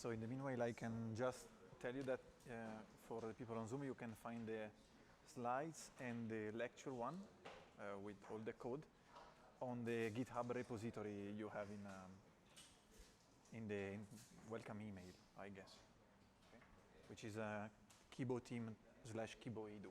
So in the meanwhile, I can just tell you that for the people on Zoom, you can find the slides and the lecture one with all the code on the GitHub repository you have in the welcome email, I guess, okay? Which is kiboteam/kiboedu.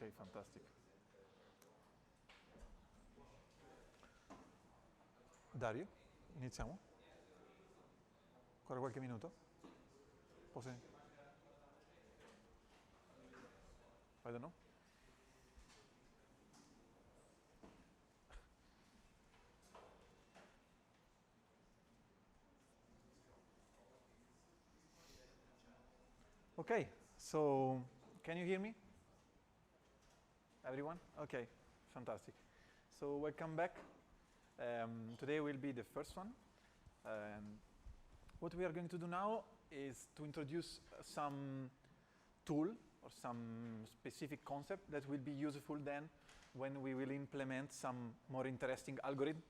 Ok, fantastico. Dario, iniziamo? Ancora qualche minuto? Posso? I don't know. Okay, so can you hear me? Everyone? Okay, fantastic. So welcome back. Today will be the first one. What we are going to do now is to introduce some tool or some specific concept that will be useful then when we will implement some more interesting algorithm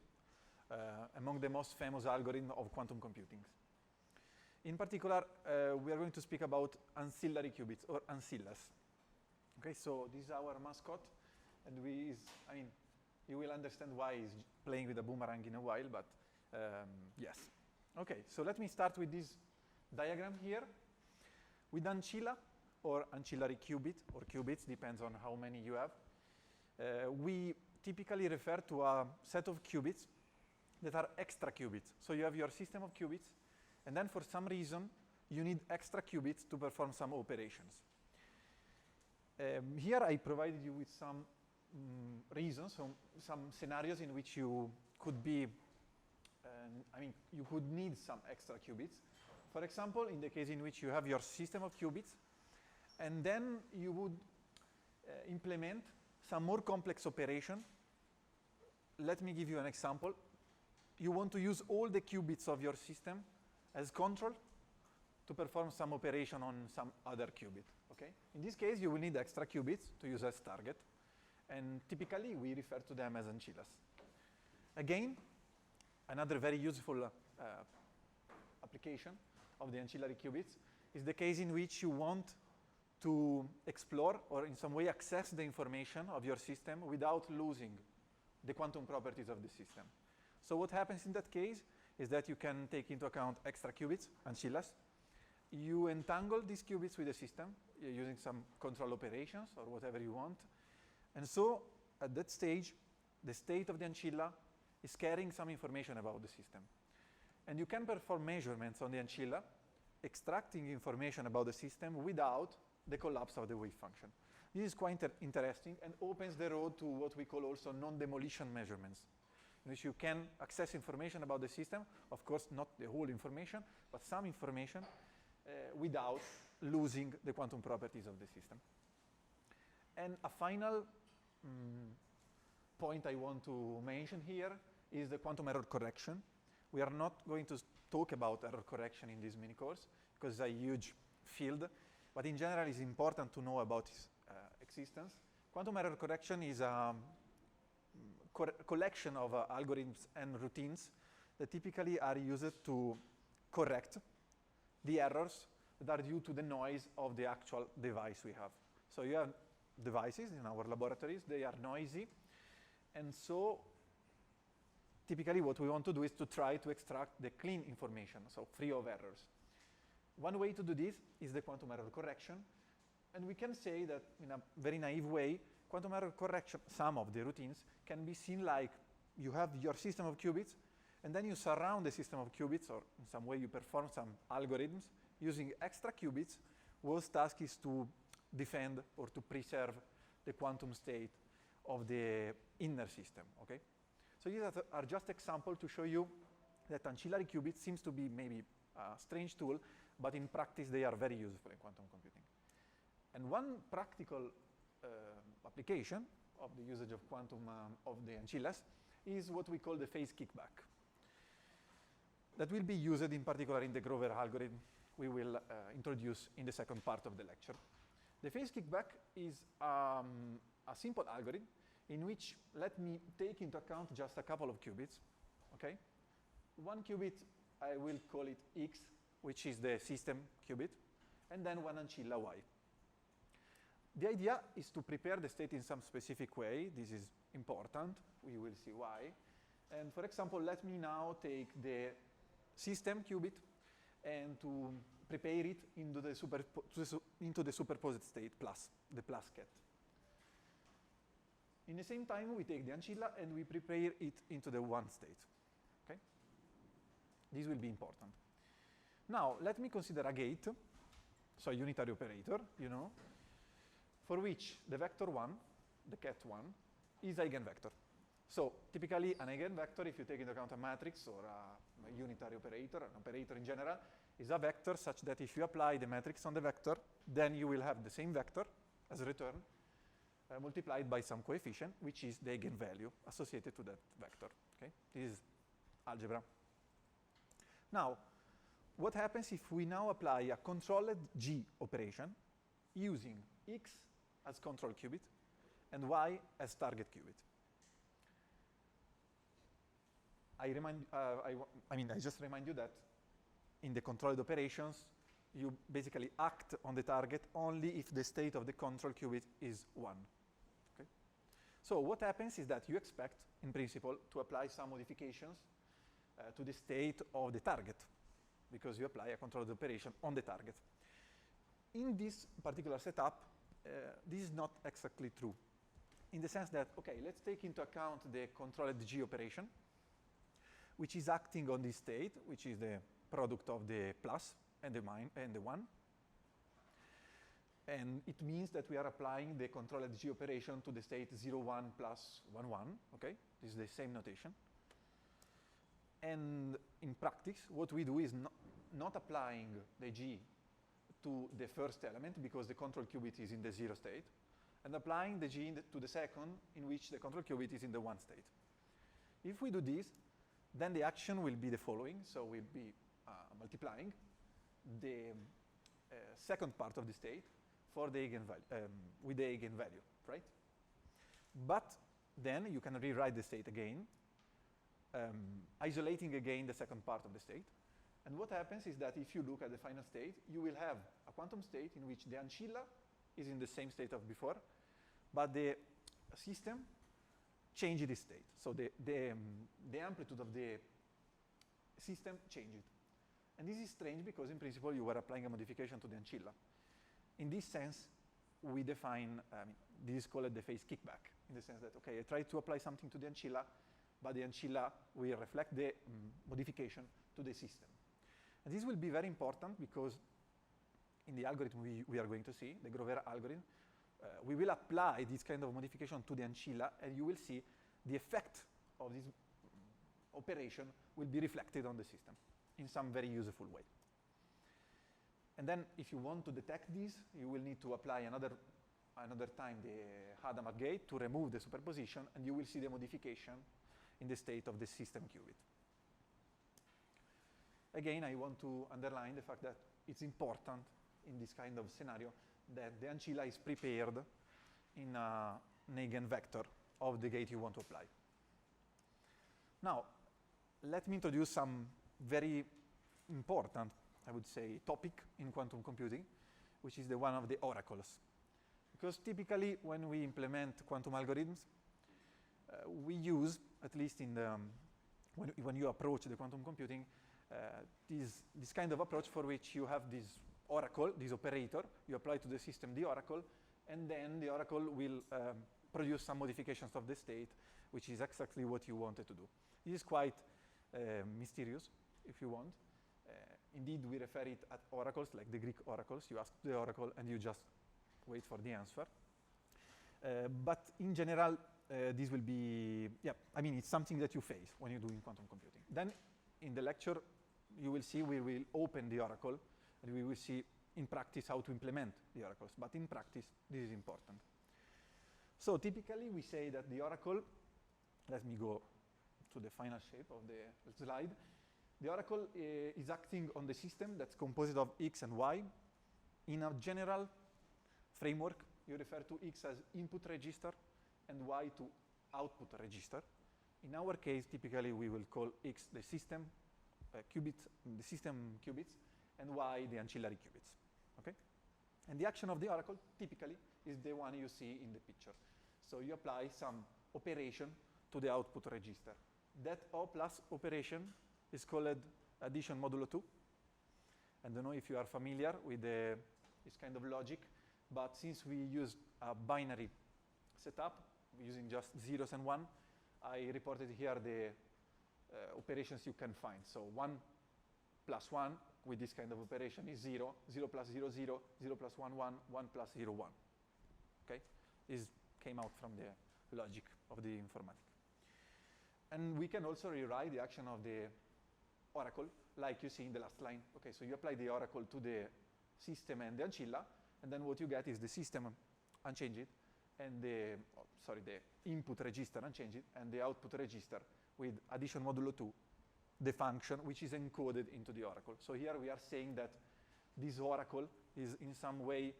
among the most famous algorithms of quantum computing. In particular, we are going to speak about ancillary qubits or ancillas. Okay, so this is our mascot, and you will understand why he's playing with a boomerang in a while, but yes. Okay, so let me start with this diagram here. With ancilla, or ancillary qubit, or qubits, depends on how many you have, we typically refer to a set of qubits that are extra qubits. So you have your system of qubits, and then for some reason, you need extra qubits to perform some operations. Here I provided you with some reasons, some scenarios in which you could be, you could need some extra qubits. For example, in the case in which you have your system of qubits, and then you would implement some more complex operation. Let me give you an example. You want to use all the qubits of your system as control to perform some operation on some other qubit, okay? In this case, you will need extra qubits to use as target, and typically we refer to them as ancillas. Again, another very useful application of the ancillary qubits is the case in which you want to explore or in some way access the information of your system without losing the quantum properties of the system. So what happens in that case is that you can take into account extra qubits, ancillas. You entangle these qubits with the system using some control operations or whatever you want. And so at that stage, the state of the ancilla is carrying some information about the system. And you can perform measurements on the ancilla, extracting information about the system without the collapse of the wave function. This is quite interesting and opens the road to what we call also non-demolition measurements, in which you can access information about the system, of course not the whole information, but some information without losing the quantum properties of the system. And a final point I want to mention here is the quantum error correction. We are not going to talk about error correction in this mini course because it's a huge field, but in general it's important to know about its existence. Quantum error correction is a collection of algorithms and routines that typically are used to correct the errors that are due to the noise of the actual device we have. So you have devices in our laboratories, they are noisy, and so typically what we want to do is to try to extract the clean information, so free of errors. One way to do this is the quantum error correction, and we can say that in a very naive way, quantum error correction, some of the routines, can be seen like you have your system of qubits, and then you surround the system of qubits, or in some way you perform some algorithms using extra qubits, whose task is to defend or to preserve the quantum state of the inner system, okay? So these are just examples to show you that ancillary qubits seems to be maybe a strange tool, but in practice they are very useful in quantum computing. And one practical application of the usage of quantum of the ancillas is what we call the phase kickback. That will be used in particular in the Grover algorithm we will introduce in the second part of the lecture. The phase kickback is a simple algorithm in which let me take into account just a couple of qubits. Okay? One qubit, I will call it X, which is the system qubit, and then one ancilla Y. The idea is to prepare the state in some specific way. This is important. We will see why. And for example, let me now take the system qubit and to prepare it into the superposed state plus, the plus ket. In the same time, we take the ancilla and we prepare it into the one state. Okay? This will be important. Now, let me consider a gate, so a unitary operator, for which the vector 1, the ket 1, is eigenvector. So typically, an eigenvector, if you take into account a matrix or a unitary operator, an operator in general, is a vector such that if you apply the matrix on the vector, then you will have the same vector as return multiplied by some coefficient, which is the eigenvalue associated to that vector. Okay? This is algebra. Now, what happens if we now apply a controlled G operation using X as control qubit and Y as target qubit? I just remind you that in the controlled operations, you basically act on the target only if the state of the control qubit is 1. Okay? So what happens is that you expect, in principle, to apply some modifications to the state of the target, because you apply a controlled operation on the target. In this particular setup, this is not exactly true, in the sense that, okay, let's take into account the controlled G operation, which is acting on this state, which is the product of the plus and the 1. And it means that we are applying the controlled G operation to the state 0, 1 plus 1, 1. Okay? This is the same notation. And in practice, what we do is not applying the G to the first element, because the control qubit is in the 0 state, and applying the G to the second, in which the control qubit is in the 1 state. If we do this, then the action will be the following. So we'll be multiplying the second part of the state for the eigenvalue, with the eigenvalue, right? But then you can rewrite the state again, isolating again the second part of the state. And what happens is that if you look at the final state, you will have a quantum state in which the ancilla is in the same state of before, but the system changes its state. So the amplitude of the system changes. And this is strange because in principle you were applying a modification to the ancilla. In this sense, we define, this is called the phase kickback, in the sense that, okay, I try to apply something to the ancilla, but the ancilla will reflect the modification to the system. And this will be very important because in the algorithm we are going to see, the Grover algorithm, we will apply this kind of modification to the ancilla, and you will see the effect of this operation will be reflected on the system in some very useful way. And then if you want to detect this, you will need to apply another time the Hadamard gate to remove the superposition, and you will see the modification in the state of the system qubit. Again, I want to underline the fact that it's important in this kind of scenario that the ancilla is prepared in an eigenvector of the gate you want to apply. Now, let me introduce some very important, I would say, topic in quantum computing, which is the one of the oracles. Because typically, when we implement quantum algorithms, we use, at least in the, when you approach the quantum computing, this kind of approach for which you have this oracle, this operator, you apply to the system the oracle, and then the oracle will produce some modifications of the state, which is exactly what you wanted to do. This is quite mysterious, if you want. Indeed, we refer it at oracles, like the Greek oracles. You ask the oracle and you just wait for the answer. But in general, this will be, it's something that you face when you're doing quantum computing. Then in the lecture you will see we will open the oracle, and we will see in practice how to implement the oracles. But in practice, this is important. So typically, we say that the oracle, let me go to the final shape of the slide. The oracle is acting on the system that's composed of X and Y. In a general framework, you refer to X as input register and Y to output register. In our case, typically, we will call X the system qubits, and Y the ancillary qubits. Okay? And the action of the oracle, typically, is the one you see in the picture. So you apply some operation to the output register. That O plus operation is called addition modulo 2. I don't know if you are familiar with this kind of logic, but since we use a binary setup, using just zeros and 1, I reported here the operations you can find. So 1 plus 1 with this kind of operation is 0, 0 plus 0, 0, 0 plus 1, 1, 1 plus 0, 1. Okay? This came out from the logic of the informatic. And we can also rewrite the action of the oracle, like you see in the last line. Okay, so you apply the oracle to the system and the ancilla, and then what you get is the system unchanged, and the input register unchanged, and the output register with addition modulo 2, the function which is encoded into the oracle. So here we are saying that this oracle is in some way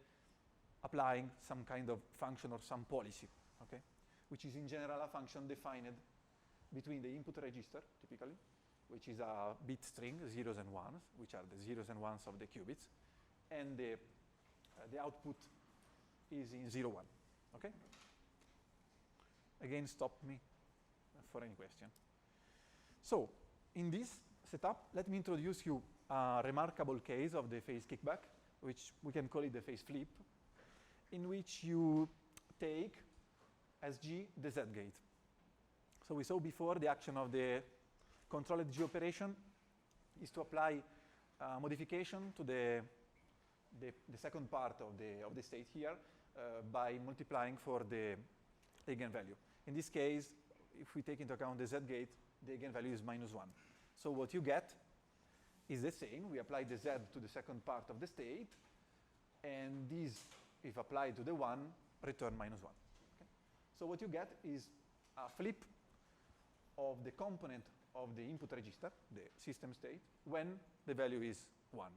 applying some kind of function or some policy, okay, which is in general a function defined between the input register, typically, which is a bit string, zeros and ones, which are the zeros and ones of the qubits, and the output is in 0, 1, okay? Again, stop me for any question. So, in this setup, let me introduce you a remarkable case of the phase kickback, which we can call it the phase flip, in which you take as G the Z gate. So we saw before the action of the controlled G operation is to apply modification to the second part of the state here by multiplying for the eigenvalue. In this case, if we take into account the Z gate, the eigenvalue is -1. So what you get is the same. We apply the Z to the second part of the state, and these, if applied to the 1, return -1. Okay? So what you get is a flip of the component of the input register, the system state, when the value is 1.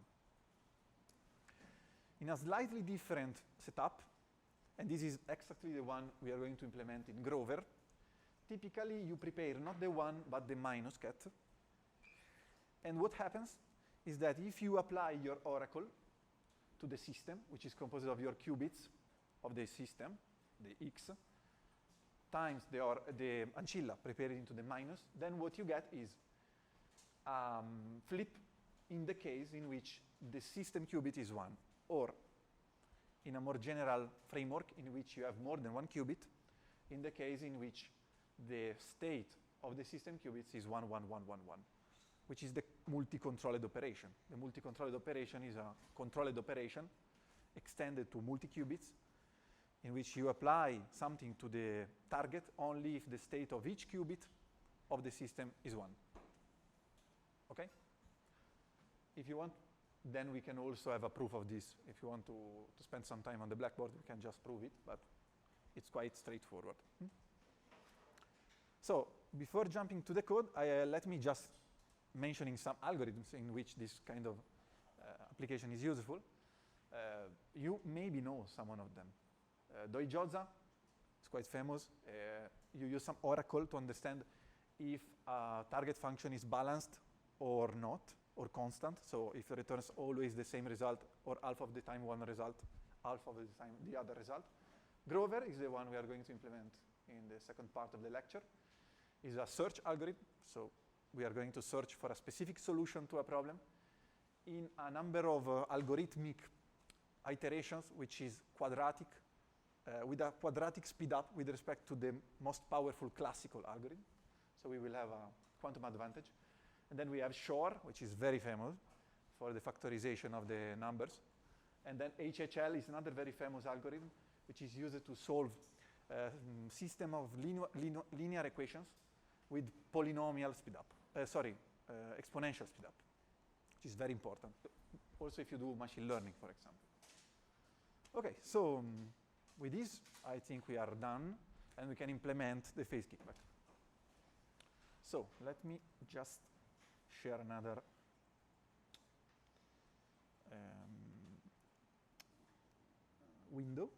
In a slightly different setup, and this is exactly the one we are going to implement in Grover, typically you prepare not the 1 but the minus ket. And what happens is that if you apply your oracle to the system, which is composed of your qubits of the system, the X, times the ancilla prepared into the minus, then what you get is flip in the case in which the system qubit is 1, or in a more general framework in which you have more than 1 qubit, in the case in which the state of the system qubits is 1, 1, 1, 1, 1, which is the multi-controlled operation. The multi-controlled operation is a controlled operation extended to multi-qubits, in which you apply something to the target only if the state of each qubit of the system is 1. Okay? If you want, then we can also have a proof of this. If you want to spend some time on the blackboard, we can just prove it, but it's quite straightforward. So before jumping to the code, let me just mentioning some algorithms in which this kind of application is useful. You maybe know some of them. Doi-Jozsa is quite famous. You use some oracle to understand if a target function is balanced or not, or constant. So if it returns always the same result, or half of the time one result, half of the time the other result. Grover is the one we are going to implement in the second part of the lecture. It's a search algorithm. So we are going to search for a specific solution to a problem in a number of algorithmic iterations, which is quadratic, with a quadratic speed up with respect to the most powerful classical algorithm. So we will have a quantum advantage. And then we have Shor, which is very famous for the factorization of the numbers. And then HHL is another very famous algorithm, which is used to solve a system of linear equations with polynomial speed up. Exponential speed up. which is very important. Also if you do machine learning, for example. Okay, so with this, I think we are done, and we can implement the phase kickback. So let me just share another window.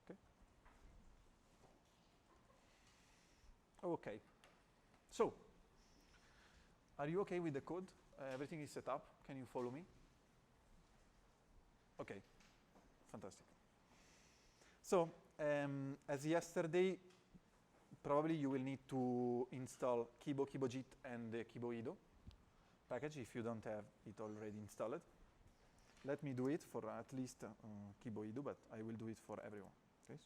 Okay. Okay. So, are you okay with the code? Everything is set up. Can you follow me? Okay. Fantastic. So, as yesterday, probably you will need to install Kibo, KiboJIT, and the KiboIdo package if you don't have it already installed. Let me do it for at least KiboIdo, but I will do it for everyone. Okay.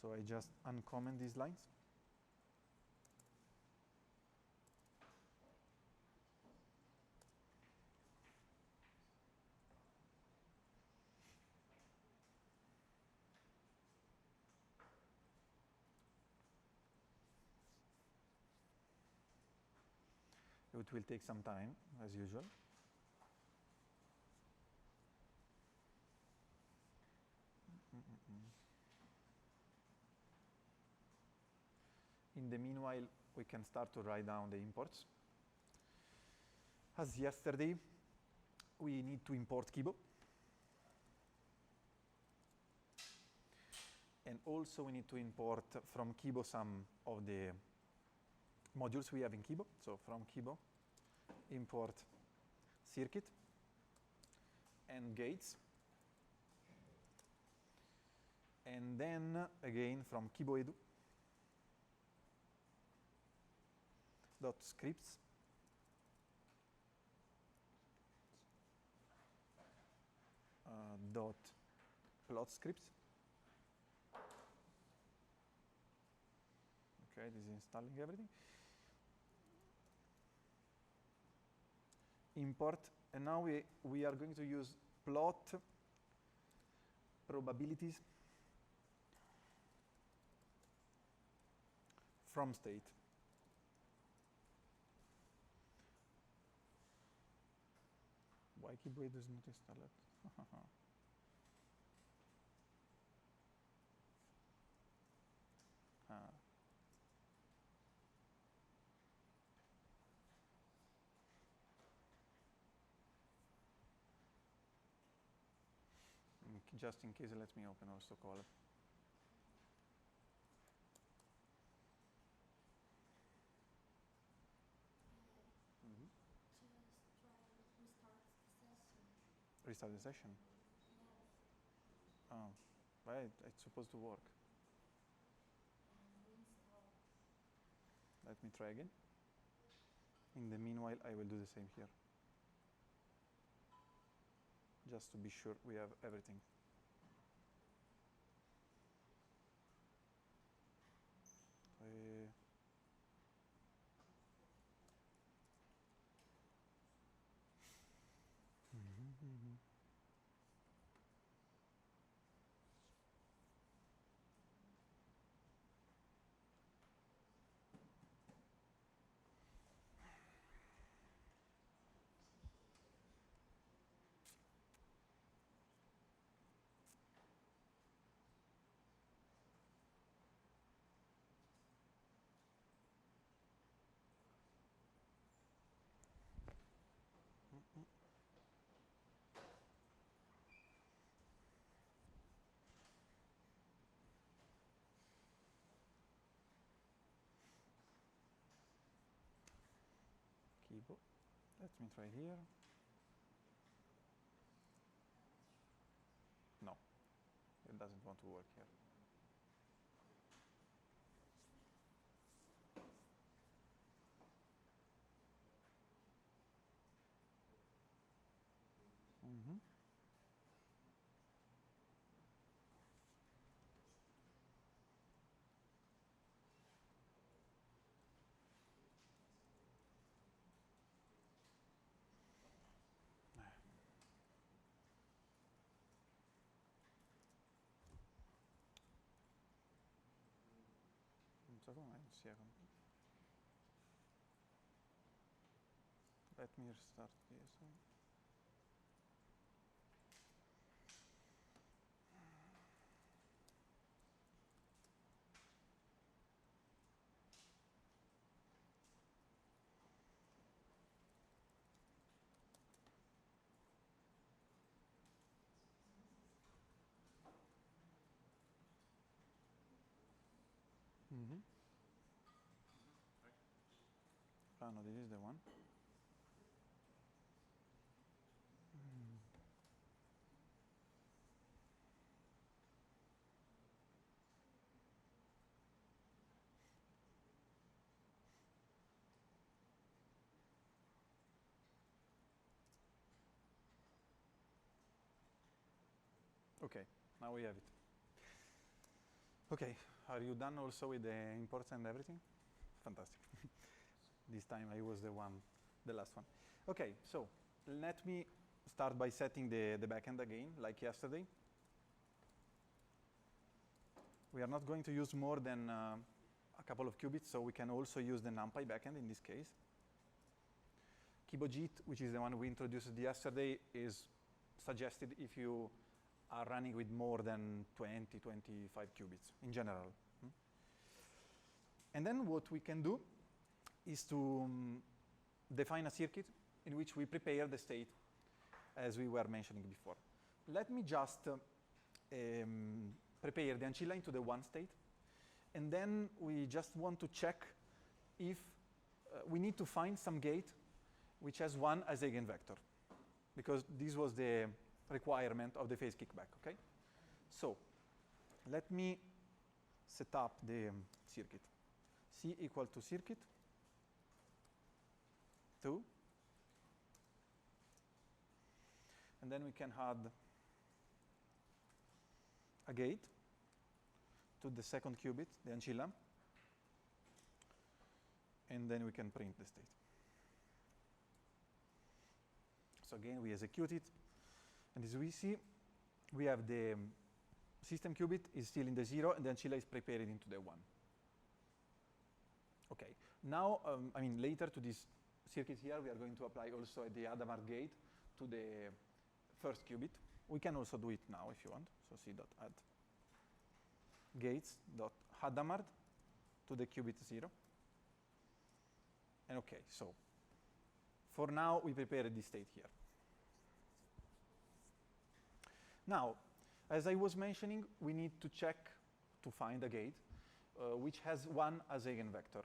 So I just uncomment these lines. It will take some time, as usual. In the meanwhile, we can start to write down the imports. As yesterday, we need to import Kibo. And also we need to import from Kibo some of the modules we have in Kibo. So from Kibo, import circuit and gates. And then again from KiboEdu dot scripts dot plot scripts. Okay, this is installing everything. Import, and now we are going to use plot probabilities from state. Why KiboEdu does not install it? Just in case, let me open also call. Restart the session? Oh, right, it's supposed to work. Let me try again. In the meanwhile, I will do the same here. Just to be sure we have everything. Kibo. Let me try here. No, it doesn't want to work here. so come mai non sia let me restart this. Mm-hmm. Oh no, this is the one. Okay, now we have it. Okay, are you done also with the imports and everything? Fantastic. This time I was the last one. Okay, so let me start by setting the backend again, like yesterday. We are not going to use more than a couple of qubits, so we can also use the NumPy backend in this case. Kibojit, which is the one we introduced yesterday, is suggested if you are running with more than 20, 25 qubits in general. And then what we can do is to define a circuit in which we prepare the state as we were mentioning before. Let me just prepare the ancilla into the one state, and then we just want to check if we need to find some gate which has 1 as eigenvector, because this was the requirement of the phase kickback, okay? So let me set up the circuit. C equal to circuit 2, and then we can add a gate to the second qubit, the ancilla, and then we can print the state. So again, we execute it, and as we see, we have the system qubit is still in the 0, and the ancilla is prepared into the 1. Okay, now, later to this circuit here, we are going to apply also the Hadamard gate to the first qubit. We can also do it now if you want. So c.add gates.Hadamard to the qubit 0. And okay, so for now, we prepared this state here. Now, as I was mentioning, we need to check to find a gate which has 1 as eigenvector.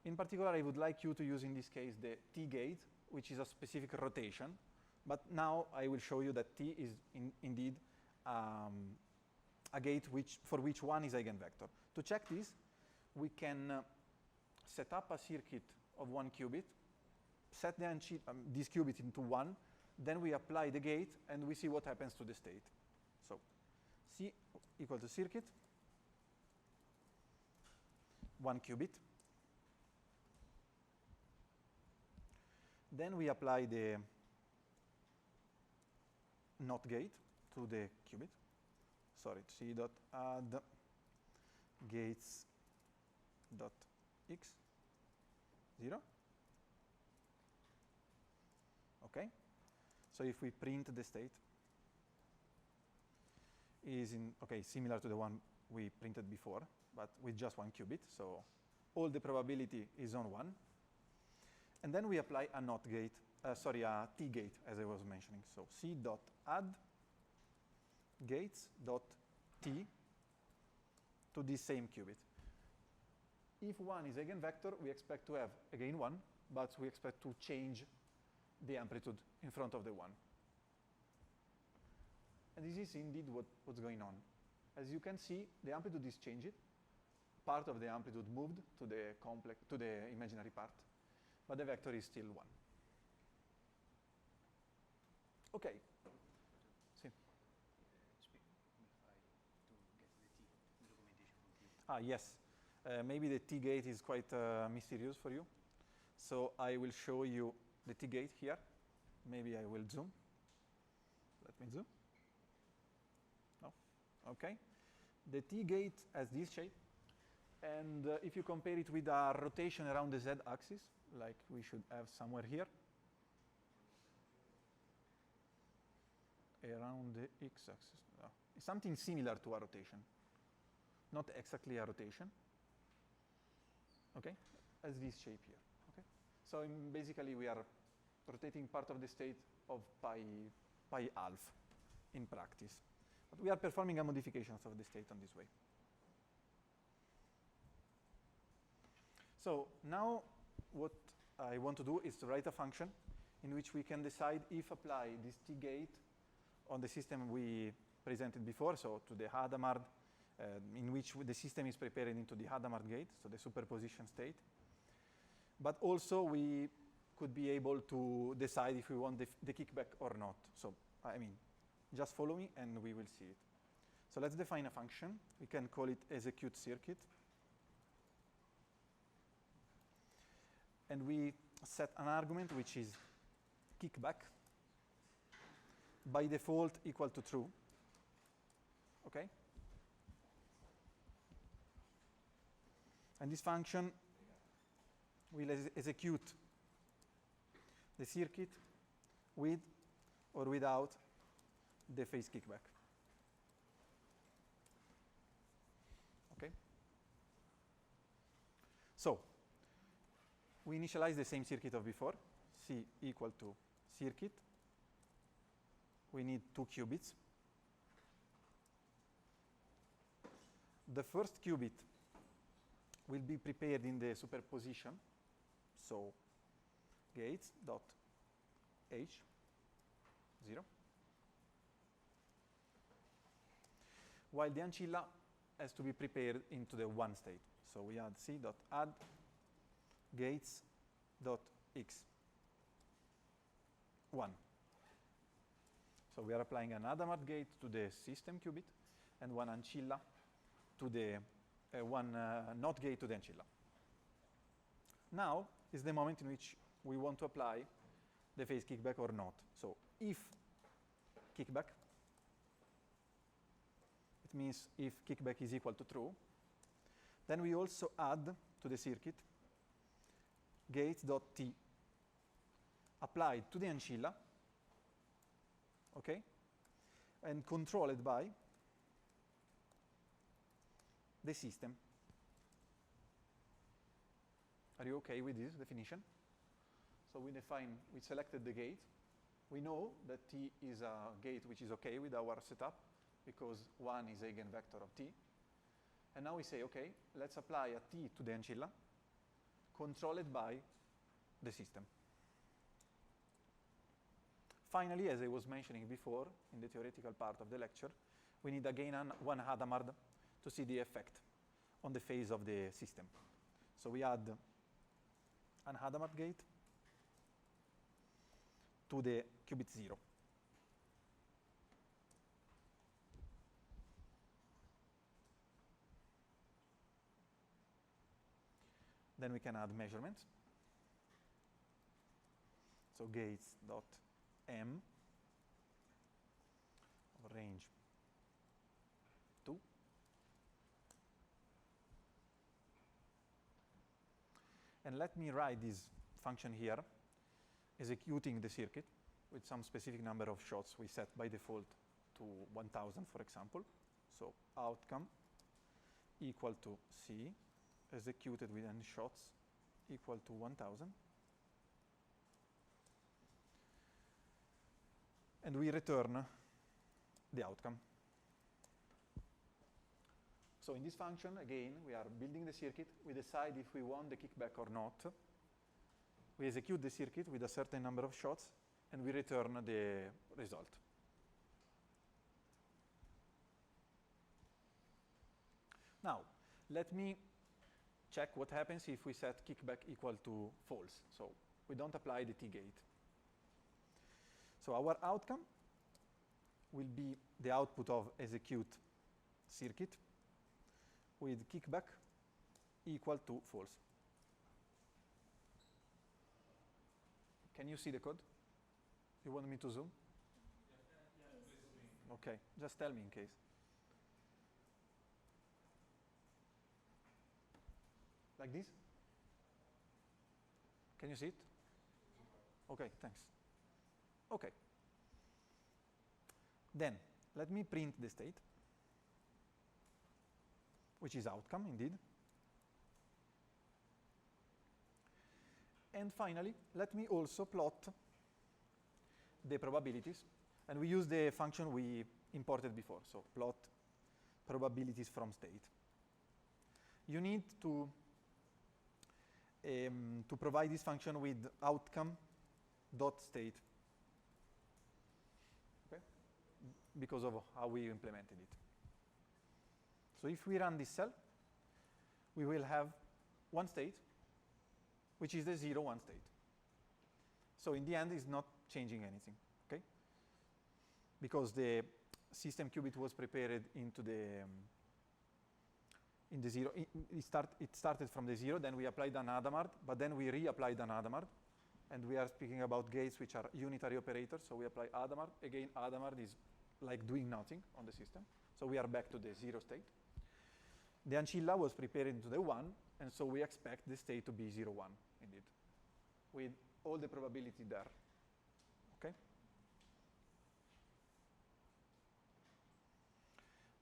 In particular, I would like you to use in this case the T gate, which is a specific rotation. But now I will show you that T is indeed a gate for which 1 is eigenvector. To check this, we can set up a circuit of 1 qubit, set this qubit into 1, then we apply the gate, and we see what happens to the state. So C equal to circuit, 1 qubit. Then we apply the NOT gate to the qubit. Sorry, C.add gates.x 0. Okay. So if we print the state, is similar to the one we printed before, but with just 1 qubit. So all the probability is on 1. And then we apply a NOT gate, a T gate, as I was mentioning. So C.add gates.T to this same qubit. If 1 is eigenvector, we expect to have again 1, but we expect to change the amplitude in front of the 1. And this is indeed what's going on. As you can see, the amplitude is changed. Part of the amplitude moved to the imaginary part, but the vector is still 1. Okay. See. Yes. Maybe the T gate is quite mysterious for you. So I will show you the T gate here. Maybe I will zoom. Let me zoom. No? Okay. The T gate has this shape. And if you compare it with a rotation around the z-axis, like we should have somewhere here, around the x-axis, something similar to a rotation, not exactly a rotation, okay, as this shape here, okay. So basically we are rotating part of the state of pi half in practice, but we are performing a modification of the state on this way. So now what I want to do is to write a function in which we can decide if apply this T gate on the system we presented before, so to the Hadamard, in which the system is prepared into the Hadamard gate, so the superposition state. But also we could be able to decide if we want the kickback or not. So, I mean, just follow me and we will see it. So let's define a function. We can call it execute circuit. And we set an argument which is kickback, by default equal to true, okay? And this function will execute the circuit with or without the phase kickback, okay? So, we initialize the same circuit of before, C equal to circuit. We need 2 qubits. The first qubit will be prepared in the superposition, so gates dot H 0, while the ancilla has to be prepared into the 1 state. So we add C dot add gates dot X 1. So we are applying an Hadamard gate to the system qubit and one ancilla to the one NOT gate to the ancilla. Now is the moment in which we want to apply the phase kickback or not. So if kickback, it means if kickback is equal to true, then we also add to the circuit gates.t applied to the ancilla, okay, and controlled by the system. Are you okay with this definition? So we selected the gate. We know that T is a gate which is okay with our setup because 1 is eigenvector of T. And now we say, okay, let's apply a T to the ancilla, controlled by the system. Finally, as I was mentioning before in the theoretical part of the lecture, we need again one Hadamard to see the effect on the phase of the system. So we add an Hadamard gate to the qubit 0. Then we can add measurements. So gates dot M of range 2. And let me write this function here, executing the circuit with some specific number of shots we set by default to 1000, for example. So outcome equal to C, executed with n shots equal to 1000. And we return the outcome. So in this function, again, we are building the circuit. We decide if we want the kickback or not. We execute the circuit with a certain number of shots, and we return the result. Now, let me check what happens if we set kickback equal to false. So we don't apply the T gate. So our outcome will be the output of execute circuit with kickback equal to false. Can you see the code? You want me to zoom? Yeah, okay, just tell me in case. like this. Can you see it? Okay, thanks. Okay. Then, let me print the state, which is outcome, indeed. And finally, let me also plot the probabilities. And we use the function we imported before, so plot probabilities from state. You need to provide this function with outcome.state, okay? Because of how we implemented it. So if we run this cell, we will have one state, which is the 0, 1 state. So in the end, it's not changing anything, okay? Because the system qubit was prepared into the in the 0. It started from the 0, then we applied an Hadamard, but then we reapplied an Hadamard. And we are speaking about gates which are unitary operators, so we apply Hadamard. Again, Hadamard is like doing nothing on the system. So we are back to the 0 state. The ancilla was prepared into the 1, and so we expect the state to be 0, 1, indeed, with all the probability there, okay?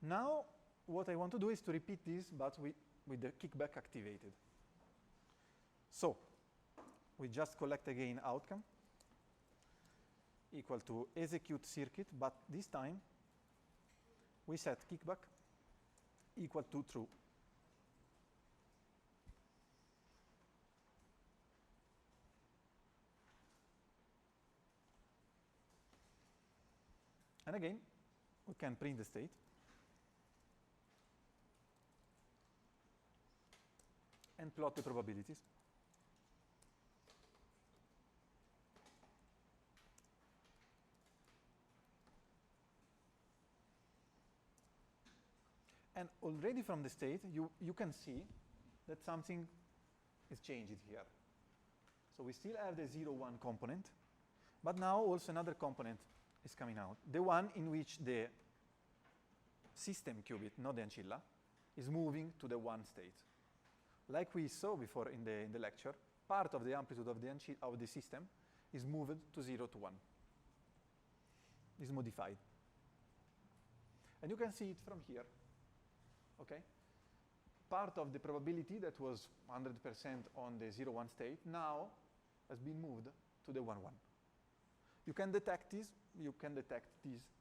Now, what I want to do is to repeat this, but with the kickback activated. So, we just collect again outcome equal to execute circuit, but this time we set kickback equal to true. And again, we can print the state. And plot the probabilities. And already from the state, you can see that something is changed here. So we still have the 0, 1 component, but now also another component is coming out. The one in which the system qubit, not the ancilla, is moving to the 1 state. Like we saw before in the lecture, part of the amplitude of the system is moved to 0 to 1. Is modified. And you can see it from here. Okay? Part of the probability that was 100% on the 0, 1 state now has been moved to the 1, 1. You can detect this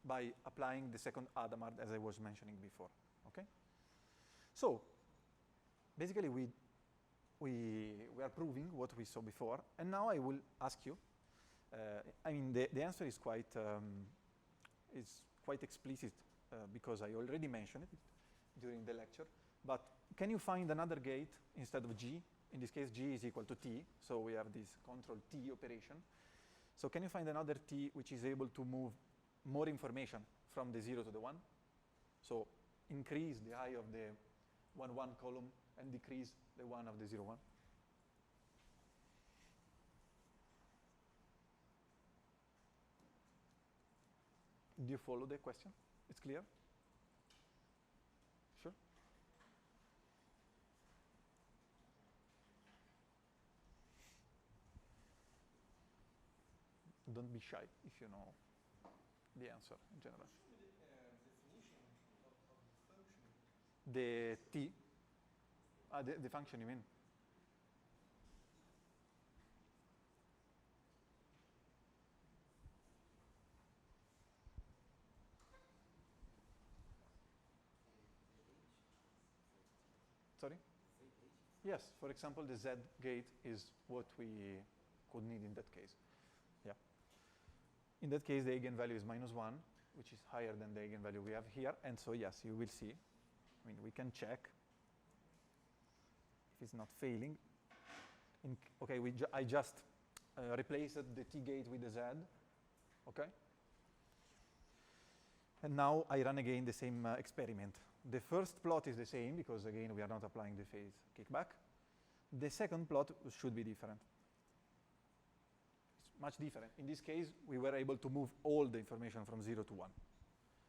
by applying the second Hadamard, as I was mentioning before. Okay? So, basically, we are proving what we saw before, and now I will ask you. I mean, the answer is quite explicit because I already mentioned it during the lecture. But can you find another gate instead of G? In this case, G is equal to T, so we have this control T operation. So can you find another T which is able to move more information from the 0 to the 1? So increase the height of the 1, 1 column and decrease the 1 of the 0, 1. Do you follow the question? It's clear? Sure? Don't be shy if you know the answer in general. The T? The function, you mean? Sorry? Yes, for example, the Z gate is what we could need in that case. Yeah. In that case, the eigenvalue is -1, which is higher than the eigenvalue we have here. And so, yes, you will see. I mean, we can check if it's not failing. Okay, I just replaced the T gate with the Z. Okay? And now I run again the same experiment. The first plot is the same because, again, we are not applying the phase kickback. The second plot should be different. It's much different. In this case, we were able to move all the information from 0 to 1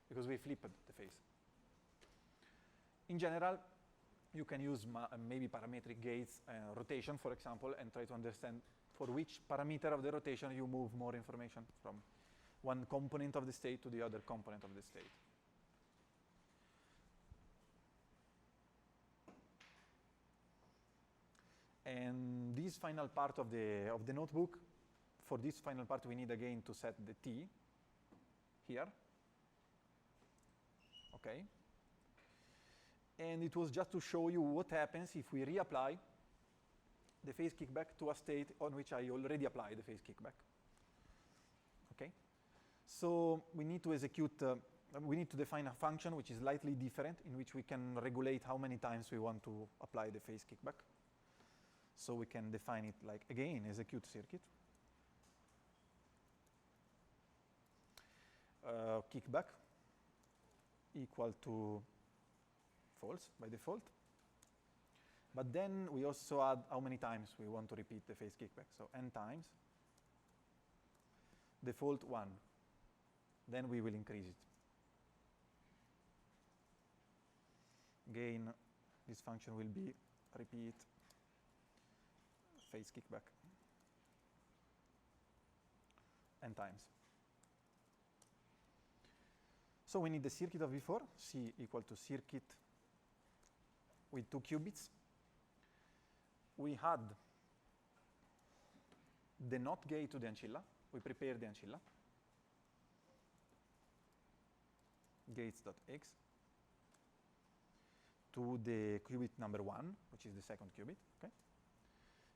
because we flipped the phase. In general, you can use maybe parametric gates, rotation, for example, and try to understand for which parameter of the rotation you move more information from one component of the state to the other component of the state. And this final part of the notebook, for this final part we need again to set the t here. Okay. And it was just to show you what happens if we reapply the phase kickback to a state on which I already applied the phase kickback. Okay. So we need to execute, we need to define a function which is slightly different, in which we can regulate how many times we want to apply the phase kickback. So we can define it like, again, execute circuit. Kickback equal to false by default. But then we also add how many times we want to repeat the phase kickback. So n times, default 1. Then we will increase it. Again, this function will be repeat phase kickback n times. So we need the circuit of before, C equal to circuit with 2 qubits. We had the NOT gate to the ancilla. We prepare the ancilla. Gates.x to the qubit number 1, which is the second qubit. Okay.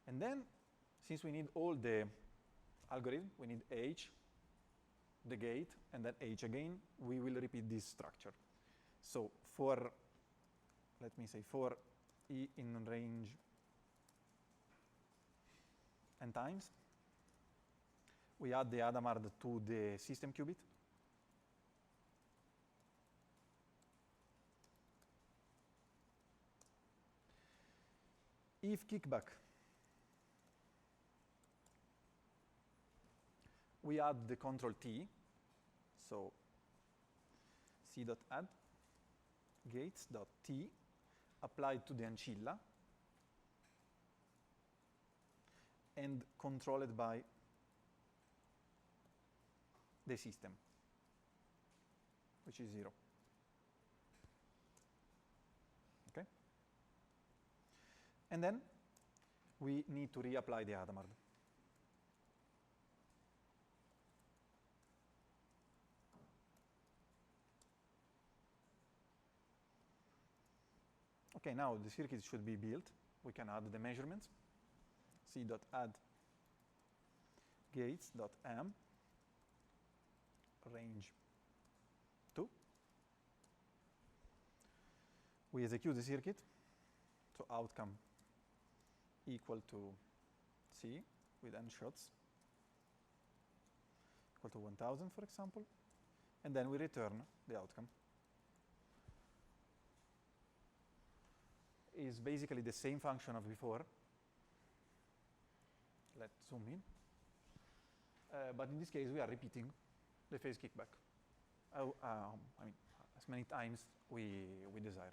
And then, since we need all the algorithm, we need H, the gate, and then H again, we will repeat this structure. So for, let me say, for E in range n times, we add the Hadamard to the system qubit. If kickback, we add the control T, so C.add gates.T applied to the ancilla and controlled by the system, which is 0. Okay? And then we need to reapply the Hadamard. Okay, now the circuit should be built. We can add the measurements. C.add gates.m range 2. We execute the circuit. So outcome equal to C with n shots equal to 1000, for example. And then we return the outcome. Is basically the same function of before. Let's zoom in. But in this case, we are repeating the phase kickback. I mean, as many times we desire.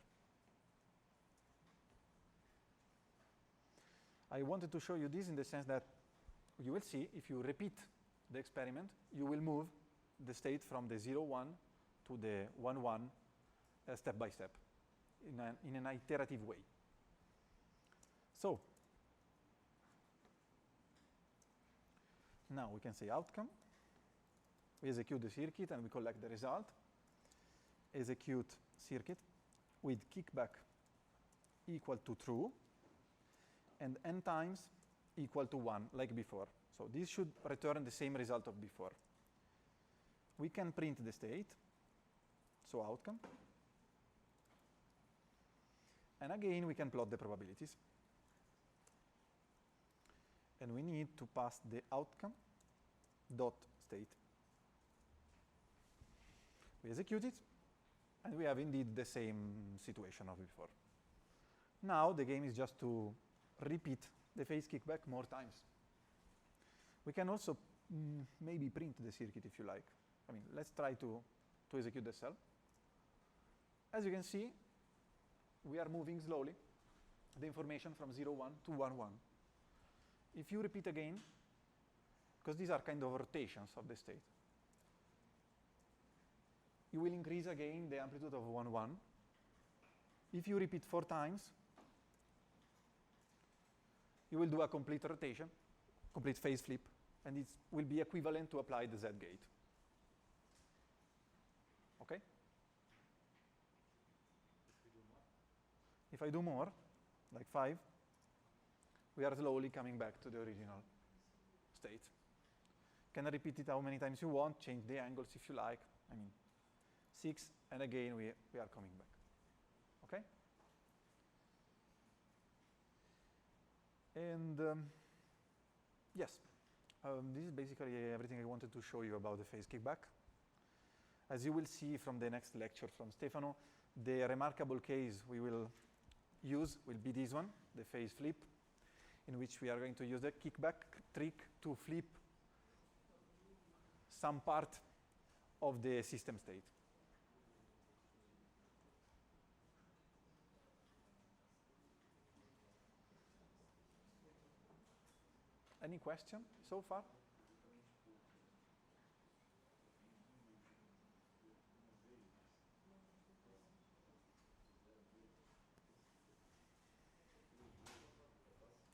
I wanted to show you this in the sense that you will see, if you repeat the experiment, you will move the state from the 0, 1 to the 1, 1 step by step in an iterative way. So now we can say outcome. We execute the circuit and we collect the result. Execute circuit with kickback equal to true and n times equal to 1, like before. So this should return the same result of before. We can print the state, so outcome. And again, we can plot the probabilities. And we need to pass the outcome dot state. We execute it, and we have indeed the same situation of before. Now the game is just to repeat the phase kickback more times. We can also maybe print the circuit if you like. I mean, let's try to execute the cell. As you can see, we are moving slowly the information from 0, 1 to 1, 1. If you repeat again, because these are kind of rotations of the state, you will increase again the amplitude of 1, 1. If you repeat 4 times, you will do a complete rotation, complete phase flip, and it will be equivalent to apply the Z gate. Okay? If I do more, like 5, we are slowly coming back to the original state. You can repeat it how many times you want, change the angles if you like. I mean, 6, and again we are coming back. Okay? And yes, this is basically everything I wanted to show you about the phase kickback. As you will see from the next lecture from Stefano, the remarkable case we will use will be this one, the phase flip, in which we are going to use the kickback trick to flip some part of the system state. Any question so far?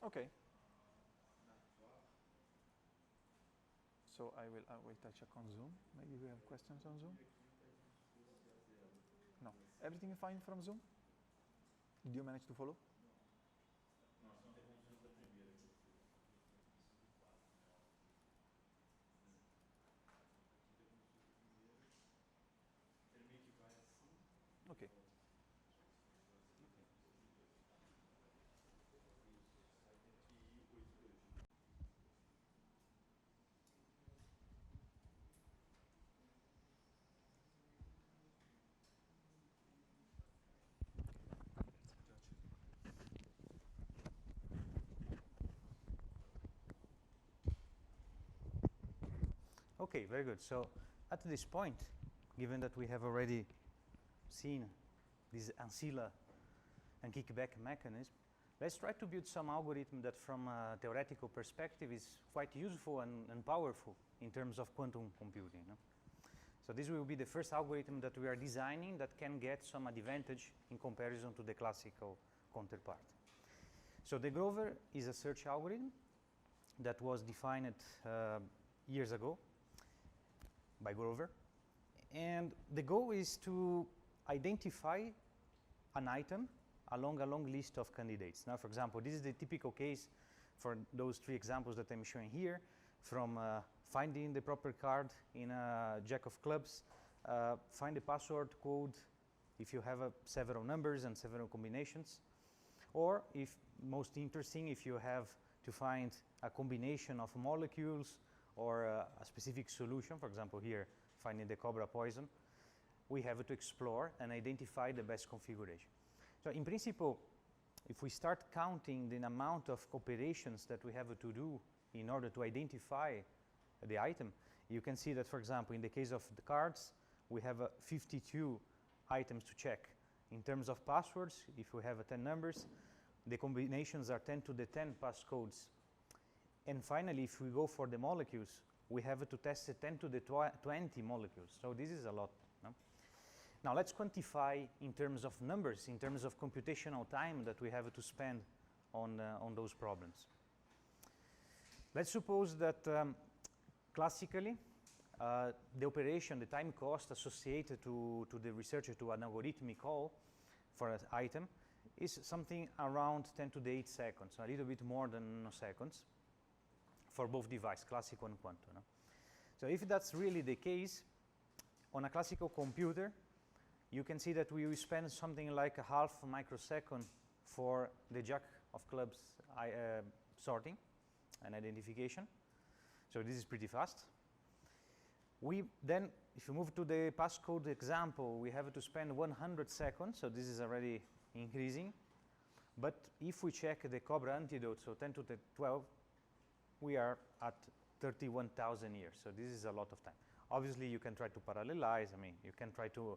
Okay. So I will wait, I check on Zoom. Maybe we have questions on Zoom? No. Everything fine from Zoom? Did you manage to follow? Okay. Okay, very good. So at this point, given that we have already seen this ancilla and kickback mechanism, let's try to build some algorithm that from a theoretical perspective is quite useful and powerful in terms of quantum computing. No? So this will be the first algorithm that we are designing that can get some advantage in comparison to the classical counterpart. So the Grover is a search algorithm that was defined years ago by Grover. And the goal is to identify an item along a long list of candidates. Now, for example, this is the typical case for those 3 examples that I'm showing here, from finding the proper card in a jack of clubs, find the password code if you have several numbers and several combinations, or if most interesting, if you have to find a combination of molecules or a specific solution, for example here, finding the cobra poison, we have to explore and identify the best configuration. So in principle, if we start counting the amount of operations that we have to do in order to identify the item, you can see that, for example, in the case of the cards, we have 52 items to check. In terms of passwords, if we have 10 numbers, the combinations are 10 to the 10 passcodes. And finally, if we go for the molecules, we have to test 10 to the 20 molecules. So this is a lot. No? Now let's quantify in terms of numbers, in terms of computational time that we have to spend on those problems. Let's suppose that classically, the operation, the time cost associated to the researcher to an algorithmic call for an item is something around 10 to the 8 seconds, a little bit more than nanoseconds for both devices, classical and quantum. No? So if that's really the case, on a classical computer, you can see that we will spend something like a half microsecond for the jack of clubs sorting and identification. So this is pretty fast. We then, if you move to the passcode example, we have to spend 100 seconds, so this is already increasing. But if we check the cobra antidote, so 10 to the 12, we are at 31,000 years, so this is a lot of time. Obviously, you can try to parallelize, I mean, you can try to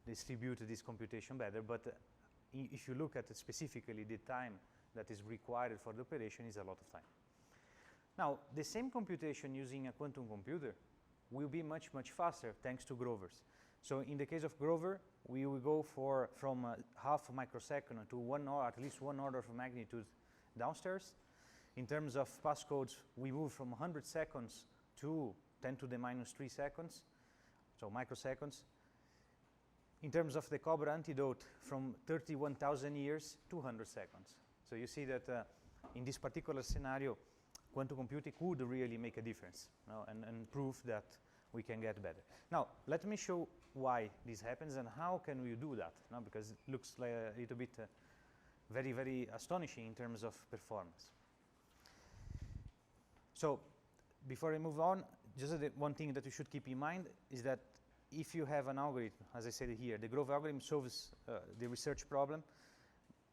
distribute this computation better, but if you look at it specifically, the time that is required for the operation is a lot of time. Now, the same computation using a quantum computer will be much, much faster thanks to Grovers. So in the case of Grover, we will go from half a microsecond to at least 1 order of magnitude downstairs. In terms of passcodes, we move from 100 seconds to 10 to the minus 3 seconds, so microseconds. In terms of the Cobra antidote, from 31,000 years to 100 seconds. So you see that in this particular scenario, quantum computing could really make a difference, and prove that we can get better. Now, let me show why this happens and how can we do that, because it looks like a little bit very, very astonishing in terms of performance. So, before I move on, just one thing that you should keep in mind is that if you have an algorithm, as I said here, the Grover algorithm solves the research problem,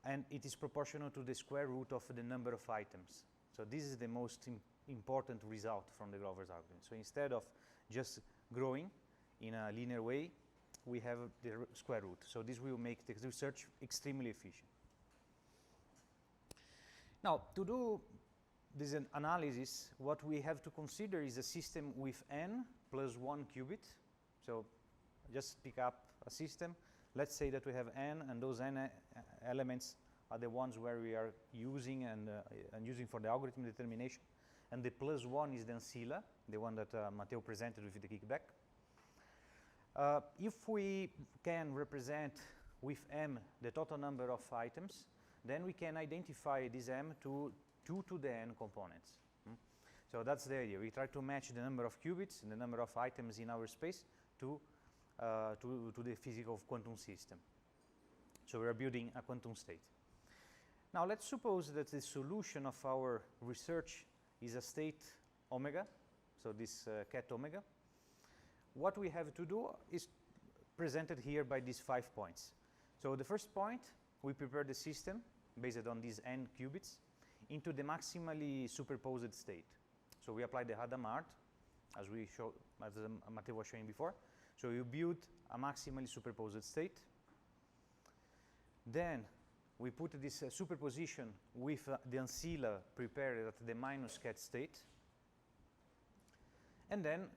and it is proportional to the square root of the number of items. So this is the most important result from the Grover's algorithm. So instead of just growing in a linear way, we have the square root. So this will make the research extremely efficient. Now, to do this analysis, what we have to consider is a system with n plus 1 qubit. So just pick up a system. Let's say that we have n, and those n elements are the ones where we are using and using for the algorithm determination. And the plus 1 is the ancilla, the one that Matteo presented with the kickback. If we can represent with m the total number of items, then we can identify this m to 2 to the n components. So that's the idea. We try to match the number of qubits and the number of items in our space to the physical quantum system. So we're building a quantum state. Now let's suppose that the solution of our research is a state omega, so this ket omega. What we have to do is presented here by these 5 points. So the first point, we prepare the system based on these n qubits into the maximally superposed state. So we apply the Hadamard, as Matteo was showing before. So you build a maximally superposed state. Then we put this superposition with the ancilla prepared at the minus ket state. And then,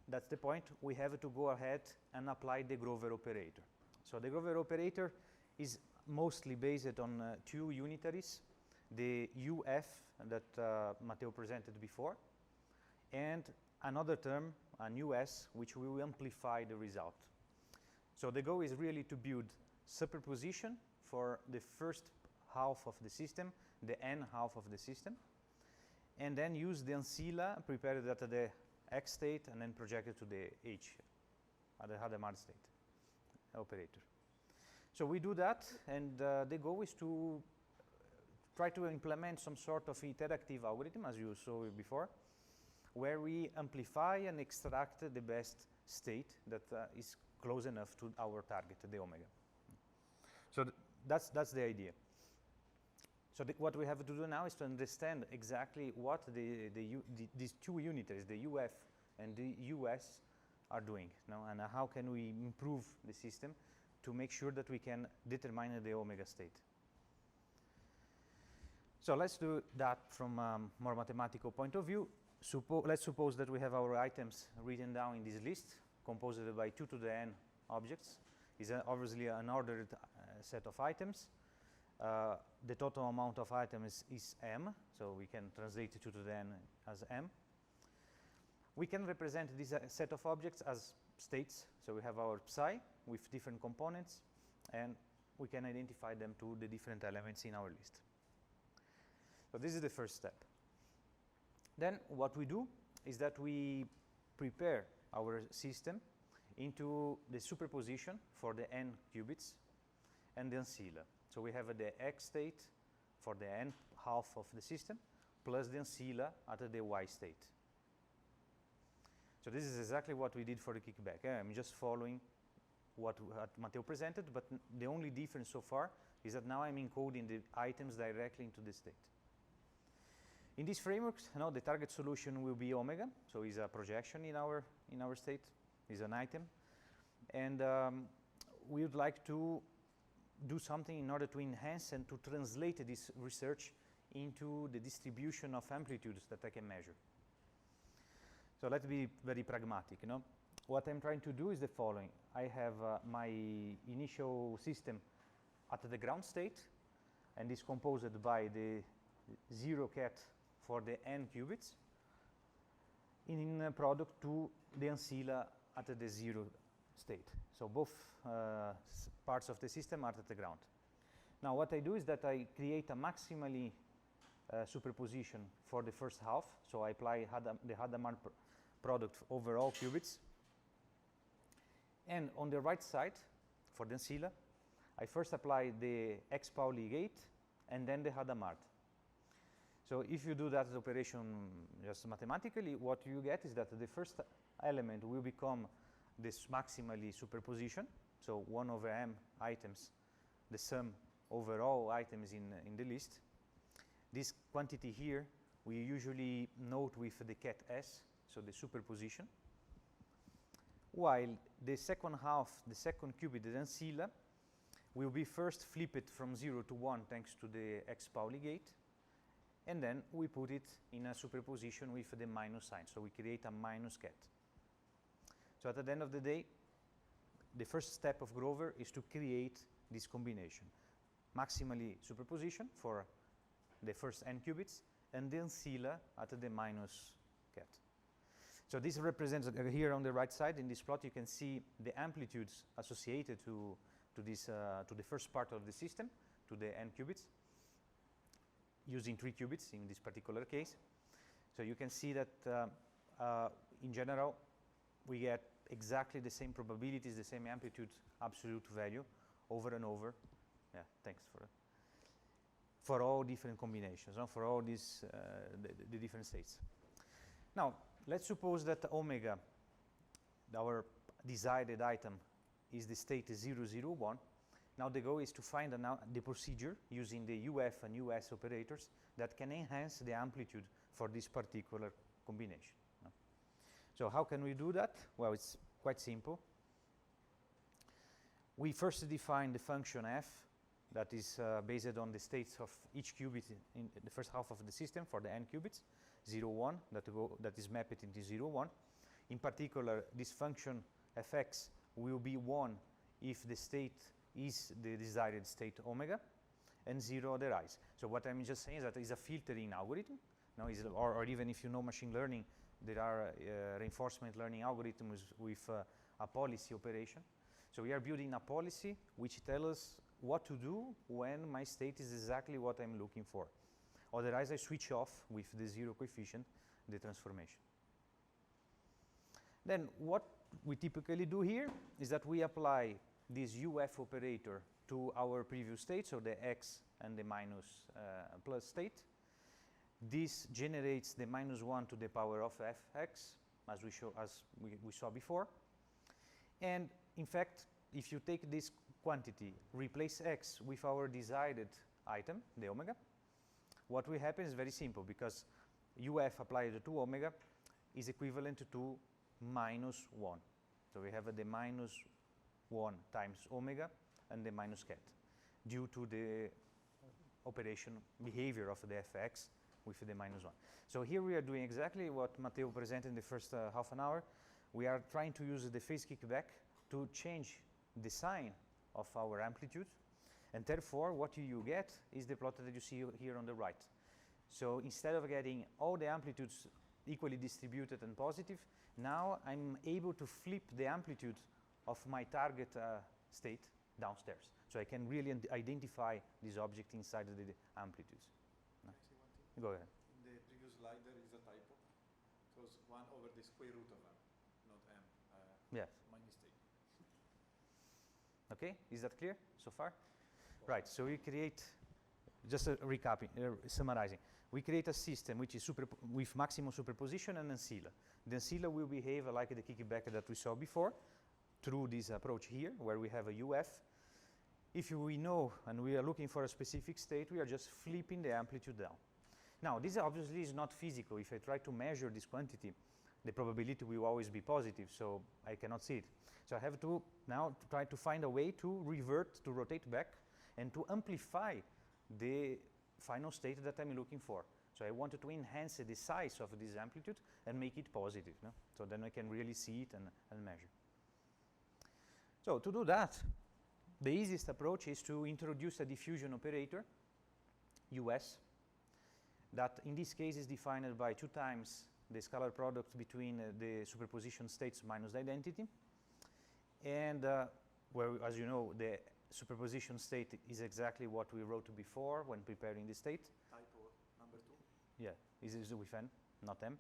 that's the point, we have to go ahead and apply the Grover operator. So the Grover operator is mostly based on 2 unitaries, the UF that Matteo presented before, and another term, an US, which will amplify the result. So the goal is really to build superposition for the first half of the system, the n half of the system, and then use the ancilla prepared at the x state and then projected to the h, at the Hadamard state operator. So we do that, and the goal is to try to implement some sort of interactive algorithm, as you saw before, where we amplify and extract the best state that is close enough to our target, the omega. So that's the idea. So what we have to do now is to understand exactly what these 2 unitaries, the UF and the US, are doing now, and how can we improve the system to make sure that we can determine the omega state. So let's do that from a more mathematical point of view. Let's suppose that we have our items written down in this list, composed by 2 to the n objects. It's obviously an ordered set of items. The total amount of items is m, so we can translate 2 to the n as m. We can represent this set of objects as states. So we have our psi with different components, and we can identify them to the different elements in our list. So this is the first step. Then what we do is that we prepare our system into the superposition for the n qubits and the ancilla. So we have the x state for the n half of the system plus the ancilla at the y state. So this is exactly what we did for the kickback. I'm just following what Matteo presented, but the only difference so far is that now I'm encoding the items directly into the state. In these frameworks, the target solution will be omega, so it's a projection in our state, is an item, and we would like to do something in order to enhance and to translate this research into the distribution of amplitudes that I can measure. So let's be very pragmatic, you know. What I'm trying to do is the following. I have my initial system at the ground state, and is composed by the 0 ket for the n qubits in product to the ancilla at the 0 state. So both parts of the system are at the ground. Now what I do is that I create a maximally superposition for the first half. So I apply the Hadamard product over all qubits. And on the right side, for the ancilla, I first apply the X Pauli gate and then the Hadamard. So if you do that operation just mathematically, what you get is that the first element will become this maximally superposition. So 1 over m items, the sum over all items in the list. This quantity here, we usually note with the ket S, so the superposition. While the second half, the second qubit, the ancilla, will be first flipped from 0 to 1 thanks to the X Pauli gate, and then we put it in a superposition with the minus sign, so we create a minus ket. So at the end of the day, the first step of Grover is to create this combination. Maximally superposition for the first n qubits, and the ancilla at the minus ket. So this represents, here on the right side in this plot, you can see the amplitudes associated to the first part of the system, to the n qubits, using 3 qubits in this particular case. So you can see that in general, we get exactly the same probabilities, the same amplitude, absolute value, over and over. Yeah, thanks for all different combinations, for all these the different states. Now, let's suppose that omega, our desired item, is the state 001. Now the goal is to find the procedure using the UF and US operators that can enhance the amplitude for this particular combination. So how can we do that? Well, it's quite simple. We first define the function f that is based on the states of each qubit in the first half of the system for the n qubits, 0, 1, that is mapped into 0, 1. In particular, this function fx will be 1 if the state is the desired state omega, and 0 otherwise. So what I'm just saying is that it's a filtering algorithm, or even if you know machine learning, there are reinforcement learning algorithms with a policy operation. So we are building a policy which tells us what to do when my state is exactly what I'm looking for. Otherwise, I switch off with the 0 coefficient, the transformation. Then what we typically do here is that we apply this UF operator to our previous state, so the x and the minus plus state. This generates the minus 1 to the power of fx, as we saw before. And in fact, if you take this quantity, replace x with our desired item, the omega, what will happen is very simple, because UF applied to omega is equivalent to minus 1. So we have the minus 1 times omega and the minus ket due to the operation behavior of the fx with the minus 1. So here we are doing exactly what Matteo presented in the first half an hour. We are trying to use the phase kickback to change the sign of our amplitude, and therefore what you get is the plot that you see here on the right. So instead of getting all the amplitudes equally distributed and positive, now I'm able to flip the amplitude of my target state downstairs. So I can really identify this object inside the amplitudes. No. Go ahead. In the previous slide there is a typo. It was 1 over the square root of m, not m. Yes. My mistake. Okay, is that clear so far? Right, so we create, just recapping, summarizing. We create a system which is with maximum superposition and ancilla. The ancilla will behave like the kickback that we saw before through this approach here, where we have a UF. If we know and we are looking for a specific state, we are just flipping the amplitude down. Now, this obviously is not physical. If I try to measure this quantity, the probability will always be positive, so I cannot see it. So I have to now try to find a way to revert, to rotate back and to amplify the final state that I'm looking for. So I wanted to enhance the size of this amplitude and make it positive, no? So then I can really see it and measure. So to do that, the easiest approach is to introduce a diffusion operator, US, that in this case is defined by 2 times the scalar product between the superposition states minus the identity. And where, as you know, the superposition state is exactly what we wrote before when preparing the state. Typo number 2. Yeah, this is with n, not m.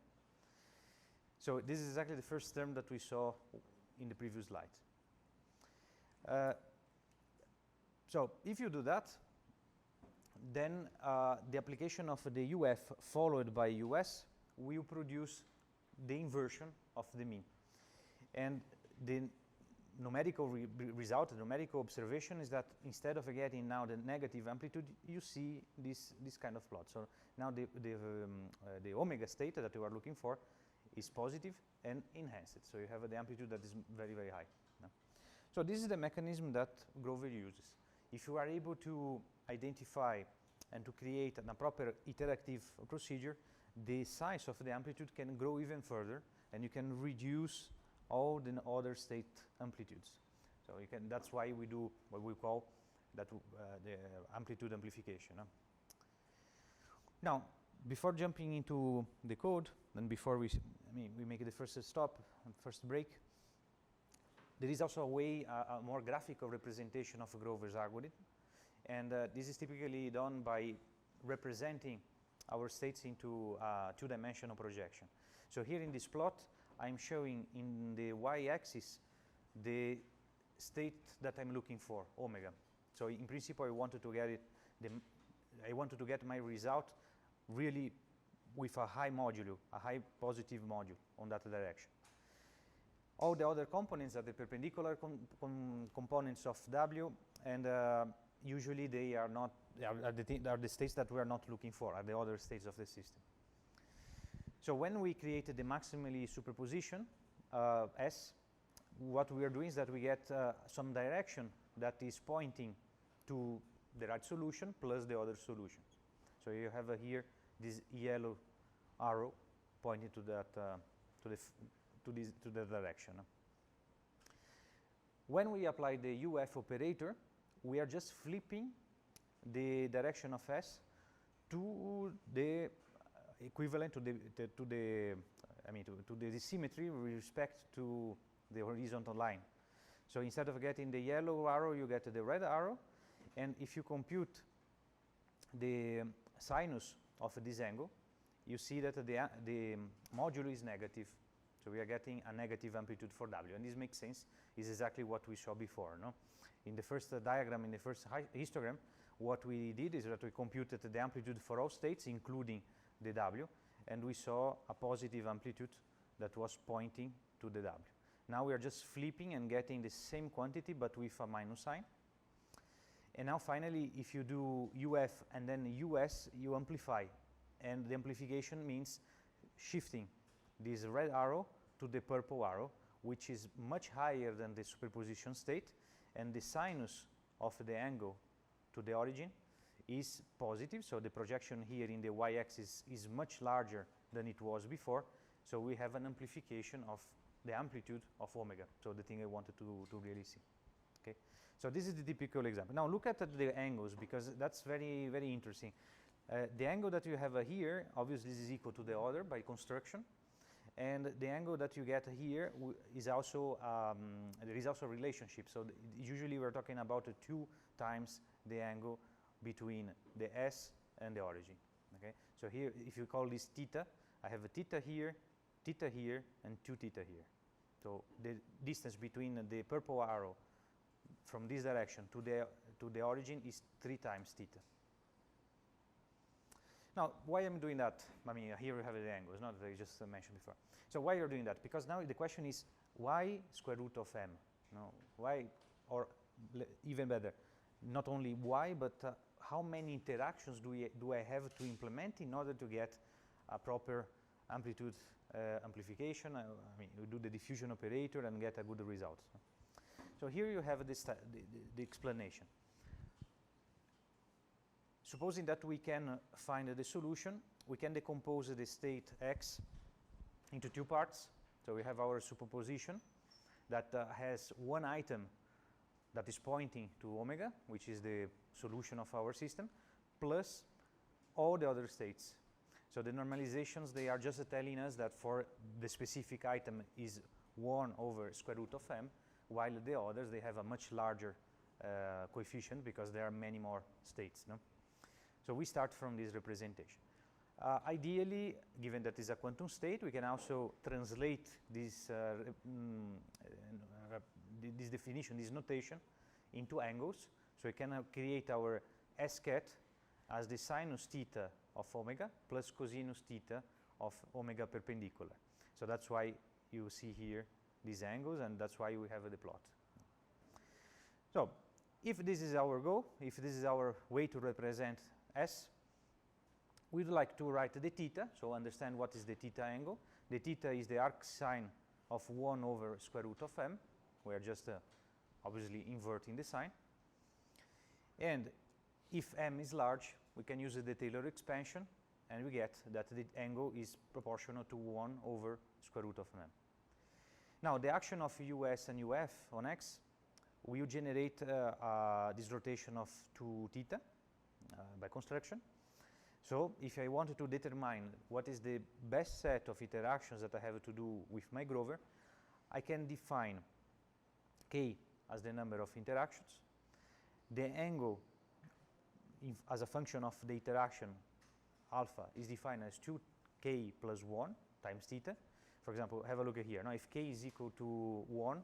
So this is exactly the first term that we saw in the previous slide. So if you do that, then the application of the UF followed by US will produce the inversion of the mean. And the numerical result, the numerical observation is that instead of getting now the negative amplitude, you see this kind of plot. So now the omega state that you are looking for is positive and enhanced. So you have the amplitude that is very, very high. No? So this is the mechanism that Grover uses. If you are able to identify and to create a proper iterative procedure, the size of the amplitude can grow even further, and you can reduce all the other state amplitudes. So you can, that's why we do what we call that the amplitude amplification. Now, before jumping into the code, and before we make the first stop and first break, there is also a way, a more graphical representation of Grover's algorithm. And this is typically done by representing our states into two-dimensional projection. So here in this plot, I'm showing in the y-axis the state that I'm looking for, omega. So in principle, I wanted to get it. I wanted to get my result really with a high modulo, a high positive module on that direction. All the other components are the perpendicular components of W, and usually they are not, are the states that we are not looking for, are the other states of the system. So when we created the maximally superposition, S, what we are doing is that we get some direction that is pointing to the right solution plus the other solutions. So you have here this yellow arrow pointing to that to the direction. When we apply the UF operator, we are just flipping the direction of S to the equivalent to the symmetry with respect to the horizontal line. So instead of getting the yellow arrow, you get the red arrow, and if you compute the sinus of this angle, you see that the modulo is negative. So we are getting a negative amplitude for W, and this makes sense. It's exactly what we saw before, no? In the first diagram, in the first histogram, what we did is that we computed the amplitude for all states, including the W, and we saw a positive amplitude that was pointing to the W. Now we are just flipping and getting the same quantity, but with a minus sign. And now finally, if you do UF and then US, you amplify. And the amplification means shifting this red arrow to the purple arrow, which is much higher than the superposition state, and the sinus of the angle to the origin is positive, so the projection here in the y-axis is much larger than it was before, so we have an amplification of the amplitude of omega, so the thing I wanted to really see. Okay, so this is the typical example. Now look at the angles, because that's very, very interesting. The angle that you have here, obviously, is equal to the other by construction. And the angle that you get here is also, there is also a relationship. So usually we're talking about 2 times the angle between the S and the origin. Okay? So here, if you call this theta, I have a theta here, and 2 theta here. So the distance between the purple arrow from this direction to the origin is 3 times theta. Now, why am I doing that? I mean, here we have the angles, not that I just mentioned before. So why you're doing that? Because now the question is, why square root of m? No, why, or even better, not only why, but how many interactions do I have to implement in order to get a proper amplitude amplification? I mean, we do the diffusion operator and get a good result. So here you have this the explanation. supposing that we can find the solution, we can decompose the state X into two parts. So we have our superposition that has one item that is pointing to omega, which is the solution of our system, plus all the other states. So the normalizations, they are just telling us that for the specific item is 1 over square root of m, while the others, they have a much larger coefficient because there are many more states. No? So we start from this representation. Ideally, given that it's a quantum state, we can also translate this, this definition, this notation, into angles. So we can create our S cat as the sinus theta of omega plus cosinus theta of omega perpendicular. So that's why you see here these angles, and that's why we have the plot. So if this is our goal, if this is our way to represent S, we'd like to write the theta, so understand what is the theta angle. The theta is the arc sine of 1 over square root of m. We are just obviously inverting the sign. And if m is large, we can use the Taylor expansion, and we get that the angle is proportional to 1 over square root of m. Now, the action of us and uf on x will generate this rotation of 2 theta by construction. So if I wanted to determine what is the best set of interactions that I have to do with my Grover, I can define k as the number of interactions. The angle as a function of the interaction alpha is defined as 2k plus 1 times theta. For example, have a look at here. Now, if k is equal to 1,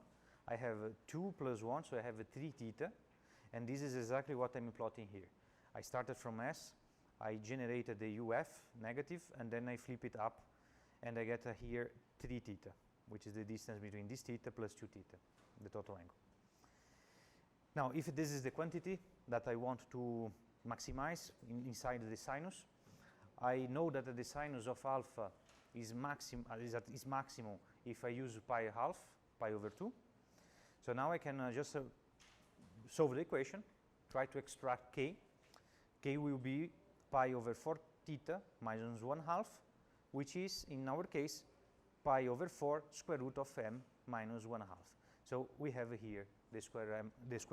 I have 2 plus 1, so I have 3 theta. And this is exactly what I'm plotting here. I started from S. I generated the UF negative, and then I flip it up, and I get here 3 theta, which is the distance between this theta plus 2 theta, the total angle. Now, if this is the quantity that I want to maximize inside the sinus, I know that the sinus of alpha is maximum if I use pi half, pi over 2. So now I can just solve the equation, try to extract k. K will be pi over 4 theta minus 1 half, which is, in our case, pi over 4 square root of m minus 1 half. So we have here the square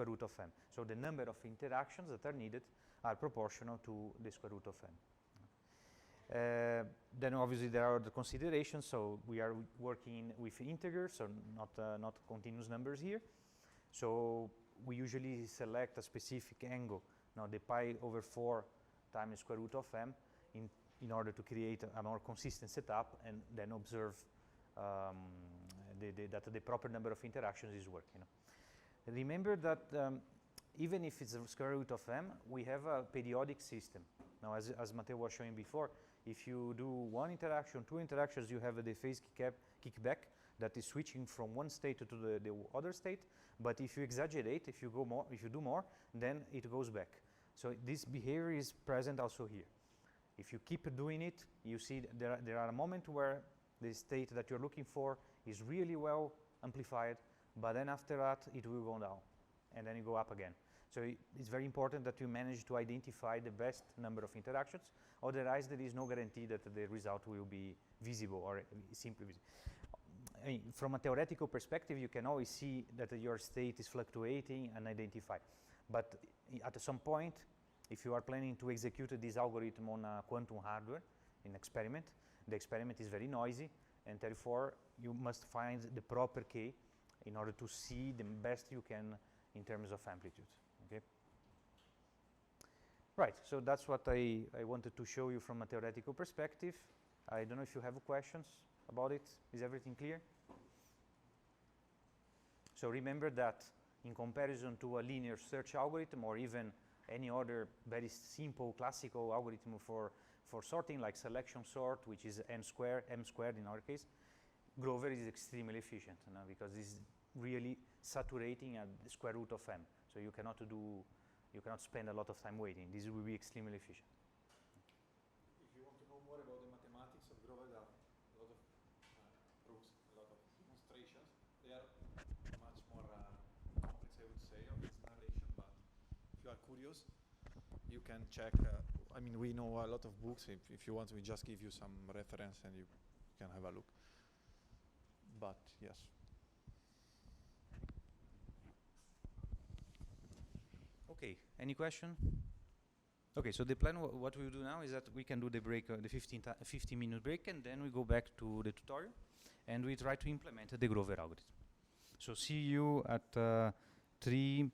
root of m. So the number of interactions that are needed are proportional to the square root of m. Then obviously there are other considerations. So we are working with integers, so not continuous numbers here. So we usually select a specific angle. Now the pi over 4 times square root of m in order to create a more consistent setup, and then observe that the proper number of interactions is working. Remember that even if it's a square root of m, we have a periodic system. Now, as Matteo was showing before, if you do 1 interaction, 2 interactions, you have the phase kickback that is switching from one state to the other state. But if you exaggerate, if you do more, then it goes back. So this behavior is present also here. If you keep doing it, you see there are moments where the state that you're looking for is really well amplified, but then after that it will go down, and then you go up again. So it's very important that you manage to identify the best number of interactions, otherwise there is no guarantee that the result will be visible or simply visible. I mean, from a theoretical perspective, you can always see that your state is fluctuating and identify. But at some point, if you are planning to execute this algorithm on a quantum hardware in experiment, the experiment is very noisy, and therefore you must find the proper k in order to see the best you can in terms of amplitude. Okay? Right, so that's what I wanted to show you from a theoretical perspective. I don't know if you have questions about it. Is everything clear? So remember that in comparison to a linear search algorithm, or even any other very simple classical algorithm for sorting, like selection sort, which is m squared in our case, Grover is extremely efficient, because it's really saturating at the square root of m. So you cannot spend a lot of time waiting. This will be extremely efficient. If you want to know more about the mathematics of Grover, there are a lot of proofs, a lot of demonstrations. They are much more complex, I would say, of its narration, but if you are curious, you can check. I mean, we know a lot of books. If you want, we just give you some reference and you can have a look. But yes. Okay, any question? Okay, so the plan, what we will do now is that we can do the break, the 15-minute break, and then we go back to the tutorial, and we try to implement the Grover algorithm. So see you at 3:20.